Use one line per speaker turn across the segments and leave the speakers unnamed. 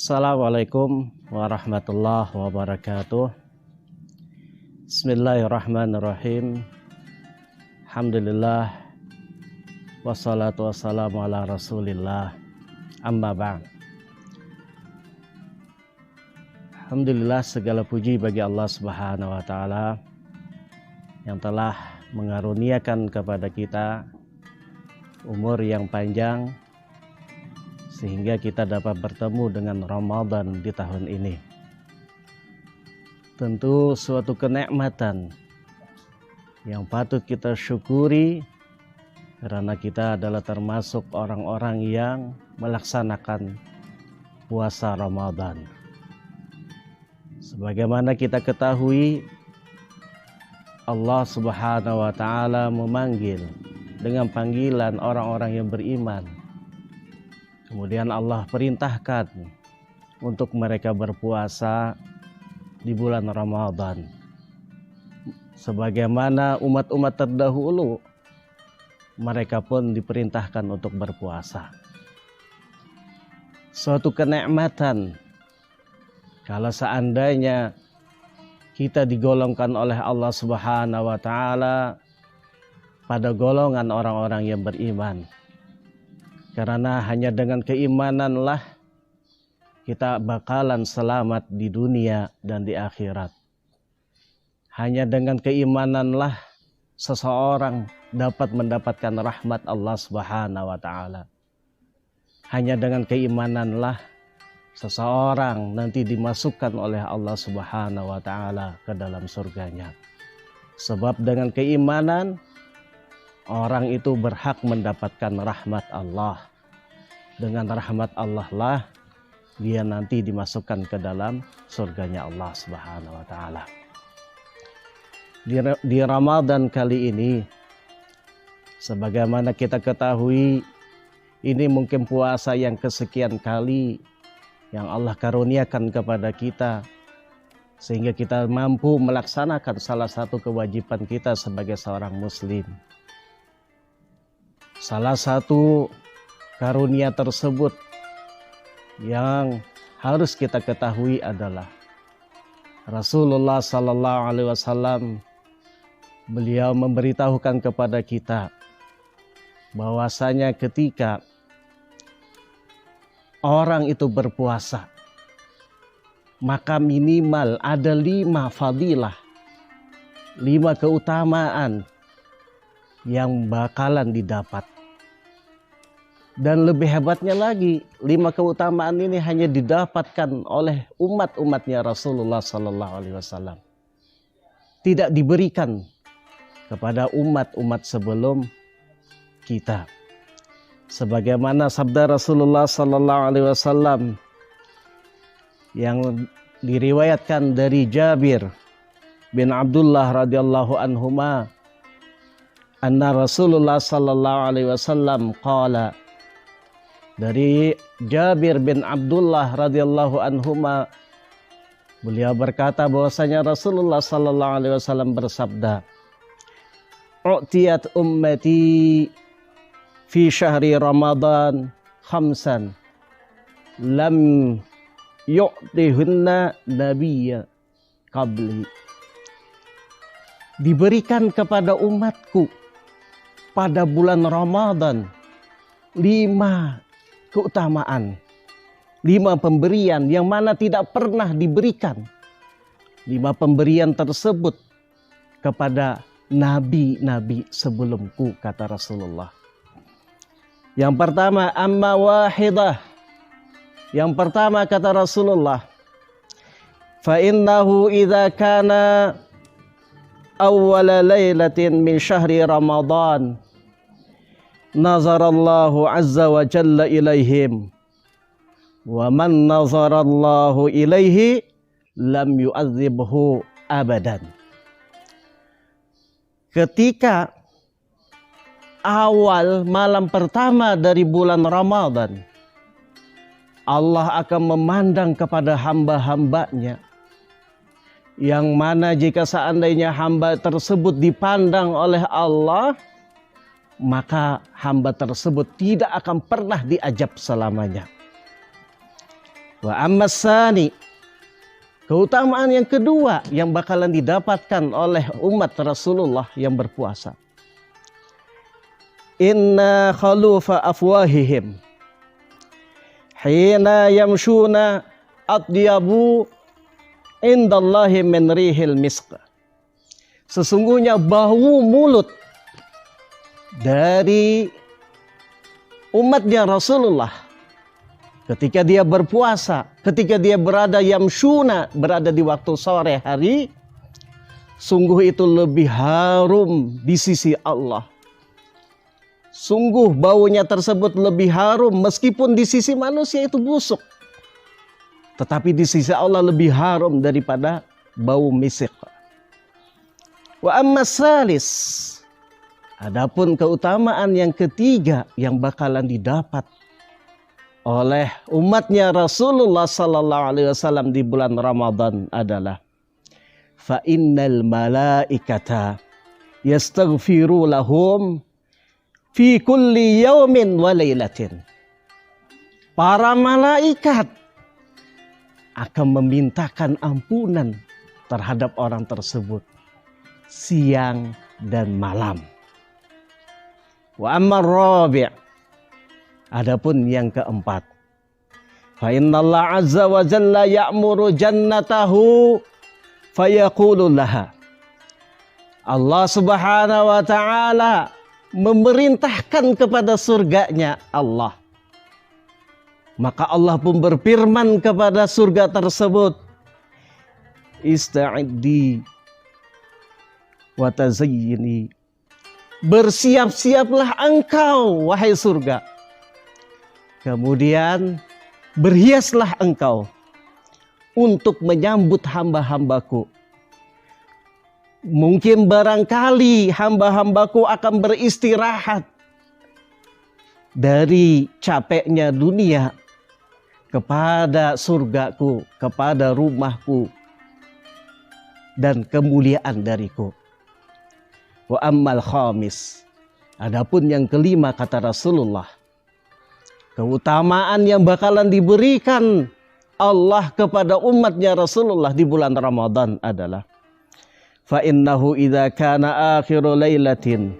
Assalamualaikum warahmatullahi wabarakatuh. Bismillahirrahmanirrahim. Alhamdulillah wassalatu wassalamu ala rasulillah. Amma ba'd. Alhamdulillah, segala puji bagi Allah Subhanahu wa taala yang telah mengaruniakan kepada kita umur yang panjang sehingga kita dapat bertemu dengan Ramadan di tahun ini. Tentu suatu kenikmatan yang patut kita syukuri karena kita adalah termasuk orang-orang yang melaksanakan puasa Ramadan. Sebagaimana kita ketahui, Allah Subhanahu wa taala memanggil dengan panggilan orang-orang yang beriman. Kemudian Allah perintahkan untuk mereka berpuasa di bulan Ramadan. Sebagaimana umat-umat terdahulu, mereka pun diperintahkan untuk berpuasa. Suatu kenikmatan kalau seandainya kita digolongkan oleh Allah Subhanahu wa taala pada golongan orang-orang yang beriman. Karena hanya dengan keimananlah kita bakalan selamat di dunia dan di akhirat. Hanya dengan keimananlah seseorang dapat mendapatkan rahmat Allah Subhanahu wa taala. Hanya dengan keimananlah seseorang nanti dimasukkan oleh Allah Subhanahu wa taala ke dalam surganya. Sebab dengan keimanan orang itu berhak mendapatkan rahmat Allah. Dengan rahmat Allah lah dia nanti dimasukkan ke dalam surganya Allah Subhanahu wa taala. Di Ramadan kali ini, sebagaimana kita ketahui, ini mungkin puasa yang kesekian kali yang Allah karuniakan kepada kita, sehingga kita mampu melaksanakan salah satu kewajiban kita sebagai seorang muslim. Salah satu karunia tersebut yang harus kita ketahui adalah Rasulullah Sallallahu Alaihi Wasallam. Beliau memberitahukan kepada kita bahwasanya ketika orang itu berpuasa, maka minimal ada 5 fadilah, 5 keutamaan yang bakalan didapat. Dan lebih hebatnya lagi, 5 keutamaan ini hanya didapatkan oleh umat-umatnya Rasulullah Sallallahu Alaihi Wasallam. Tidak diberikan kepada umat-umat sebelum kita. Sebagaimana sabda Rasulullah Sallallahu Alaihi Wasallam yang diriwayatkan dari Jabir bin Abdullah radhiyallahu anhuma, anna Rasulullah Sallallahu Alaihi Wasallam qala. Dari Jabir bin Abdullah radhiyallahu anhuma, beliau berkata bahwasanya Rasulullah sallallahu alaihi wasallam bersabda, "U'tiyat ummati fi syahri Ramadan khamsan lam yu'tihunna nabiyya qabli." Diberikan kepada umatku pada bulan Ramadan 5 keutamaan, 5 pemberian yang mana tidak pernah diberikan 5 pemberian tersebut kepada nabi-nabi sebelumku, kata Rasulullah. Yang pertama, amma wahidah. Yang pertama kata Rasulullah, fa innahu idza kana awwala lailatin min syahri Ramadan nazarallahu azza wa jalla ilaihim wa man nazarallahu ilaihi lam yu'adzibhu abadan. Ketika awal malam pertama dari bulan Ramadan, Allah akan memandang kepada hamba-hambanya, yang mana jika seandainya hamba tersebut dipandang oleh Allah, maka hamba tersebut tidak akan pernah diazab selamanya. Wa ammas tsani, keutamaan yang kedua yang bakalan didapatkan oleh umat Rasulullah yang berpuasa. Inna khalufa afwahihim hina yamshuna atyabu indallahi min rihil misk. Sesungguhnya bau mulut dari umatnya Rasulullah ketika dia berpuasa, ketika dia berada yamshuna, berada di waktu sore hari, sungguh itu lebih harum di sisi Allah. Sungguh baunya tersebut lebih harum meskipun di sisi manusia itu busuk. Tetapi di sisi Allah lebih harum daripada bau misik. Wa ammas salis, adapun keutamaan yang ketiga yang bakalan didapat oleh umatnya Rasulullah sallallahu alaihi wasallam di bulan Ramadan adalah fa innal malaikata yastaghfiru lahum fi kulli yaumin wa lailatin. Para malaikat akan memintakan ampunan terhadap orang tersebut siang dan malam. Wa ammar rabi', adapun yang keempat, fa innallaha azza wa jalla ya'muru jannatahu fayaqulu laha. Allah Subhanahu wa taala memerintahkan kepada surganya Allah. Maka Allah pun berfirman kepada surga tersebut, ista'iddi wa tazayyini. Bersiap-siaplah engkau wahai surga. Kemudian berhiaslah engkau untuk menyambut hamba-hambaku. Mungkin barangkali hamba-hambaku akan beristirahat dari capeknya dunia kepada surgaku, kepada rumahku, dan kemuliaan dariku. Wa ammal khamis, adapun yang kelima kata Rasulullah, keutamaan yang bakalan diberikan Allah kepada umatnya Rasulullah di bulan Ramadan adalah fa innahu idza kana akhiru lailatin,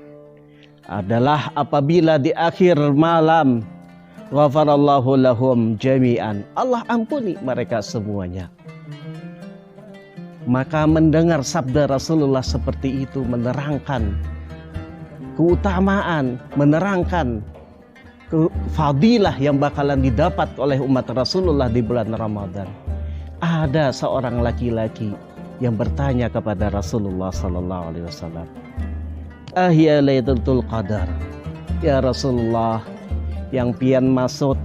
adalah apabila di akhir malam, ghafarallahu lahum jami'an, Allah ampuni mereka semuanya. Maka mendengar sabda Rasulullah seperti itu menerangkan keutamaan, menerangkan fadilah yang bakalan didapat oleh umat Rasulullah di bulan Ramadan. Ada seorang laki-laki yang bertanya kepada Rasulullah sallallahu alaihi wasallam, "Ahya Lailatul Qadar?" Ya Rasulullah, yang pian maksud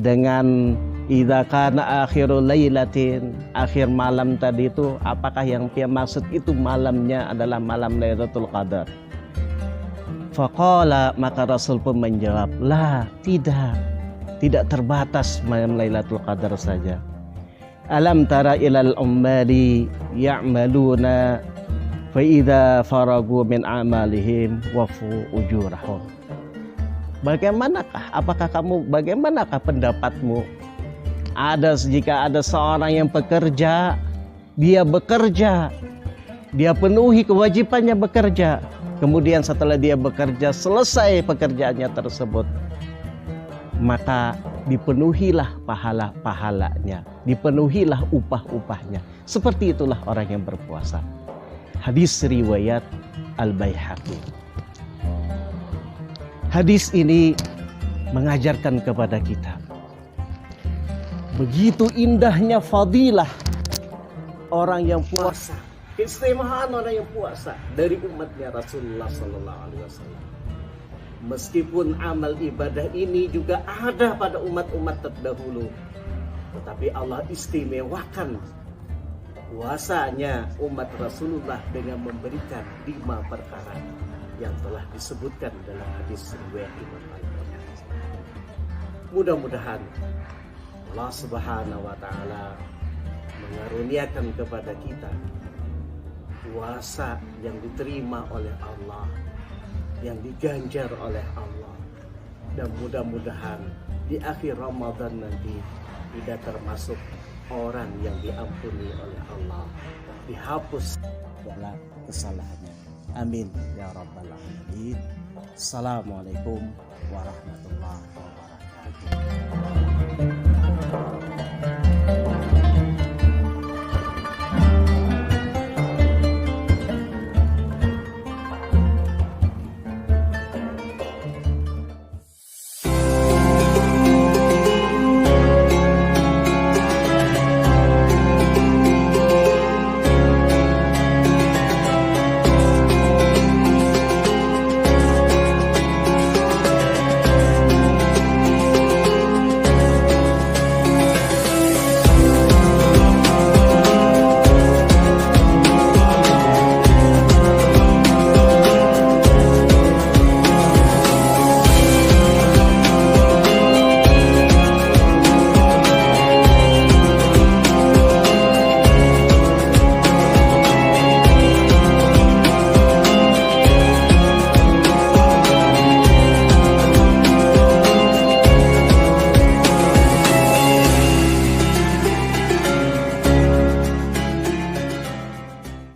dengan idza kana akhirul lailatin, akhir malam tadi itu, apakah yang pian maksud itu malamnya adalah malam Lailatul Qadar? Faqala, maka Rasul pun menjawab, la, tidak terbatas malam Lailatul Qadar saja. Alam tara ilal ummali ya'maluna fa idza faragu min amalihim wafu ujurahum. Bagaimanakah pendapatmu? Jika ada seorang yang bekerja, dia penuhi kewajibannya bekerja. Kemudian setelah dia bekerja, selesai pekerjaannya tersebut, maka dipenuhilah pahala-pahalanya, dipenuhilah upah-upahnya. Seperti itulah orang yang berpuasa. Hadis riwayat Al-Baihaqi. Hadis ini mengajarkan kepada kita begitu indahnya fadilah orang yang puasa, keistimewaan orang yang puasa dari umatnya Rasulullah sallallahu alaihi wasallam. Meskipun amal ibadah ini juga ada pada umat-umat terdahulu, tetapi Allah istimewakan puasanya umat Rasulullah dengan memberikan 5 perkara yang telah disebutkan dalam hadis riwayat Imam Al-Bukhari. Mudah-mudahan Allah Subhanahu wa taala mengaruniakan kepada kita puasa yang diterima oleh Allah, yang diganjar oleh Allah, dan mudah-mudahan di akhir Ramadan nanti tidak termasuk orang yang diampuni oleh Allah, dihapus segala kesalahannya. Amin ya rabbal alamin. Assalamualaikum warahmatullahi wabarakatuh.